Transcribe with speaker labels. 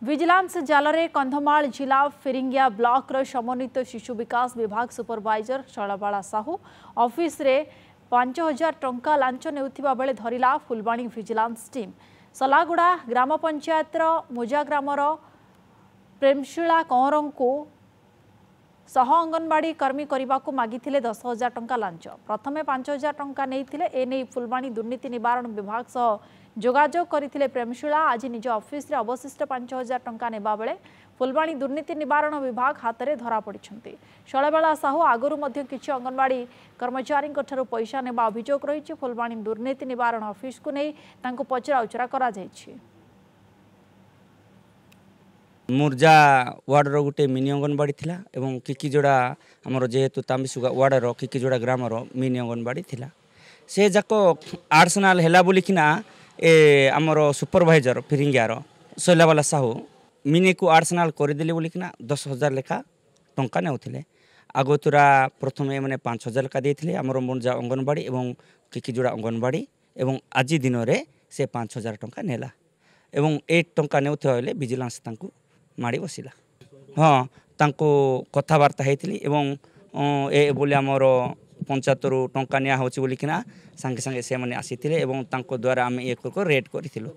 Speaker 1: Vigilance जालरे Kandhamal जिला फिरिंगिया block रो समन्वित शिशु विकास विभाग सुपरवाइजर शैलबाला साहू ऑफिस रे 5,000 टंका लांच नेउथिबा बेले धरिला फुलबाणी विजिलेंस टीम। सलागुड़ा ग्राम पंचायत मुजा ग्रामर प्रेमशिला कंवर को सह अंगनवाड़ी कर्मी करने को मागिथिले 10,000 टंका लांच। प्रथमे 5,000 टंका नेइथिले एने फुलबाणी दुर्नीति निवारण विभाग सह जोगाजोग करथिले प्रेमशिला। आज निज ऑफिस रे अवशिष्ट 5,000 टंका नेबा बेले फुलबाणी दुर्नीति निवारण विभाग हाथ में धरा पड़िछन्ति। शैलबाला साहू आगरु मध्य किछि अंगनवाड़ी कर्मचारी पैसा नेबा अभियोग रही। फुलबाणी दुर्नीति निवारण ऑफिस को नहीं तांको पचरा उचरा करा जायछि।
Speaker 2: मुर्जा वार्डर गोटे मिनी अंगनवाड़ी थिला एवं किकिजोड़ा आमर जेहेतु तांबिसुगा वार्डर किकिजोड़ा ग्रामर मिनी अंगनवाड़ी थिला से जाक आर्सेनाल हैला बोलिकिना ए आमर सुपरवाइजर फिरिंगियार शैलबाला साहू मिनी को आर्सेनाल करदेले बोलिकिना 10,000 लेखा टंका नेउथिले। आगतुरा प्रथमे माने 5,000 लेखा देथिले आमर मुर्जा अंगनवाड़ी एवं किकिजोड़ा अंगनवाड़ी एवं आज दिन रे से 5,000 टंका नेला एवं 8 टंका नेउथिबा बेले विजिलेंस तांकू माड़ी बसिला। हाँ तांको कथबार्ता होती एवं ए बोले आमर पंचायत टंका निया होची बोलिकिना संगे संगे से माने आसीथिले एवं तांको द्वारा आम ये रेड करिथिलु।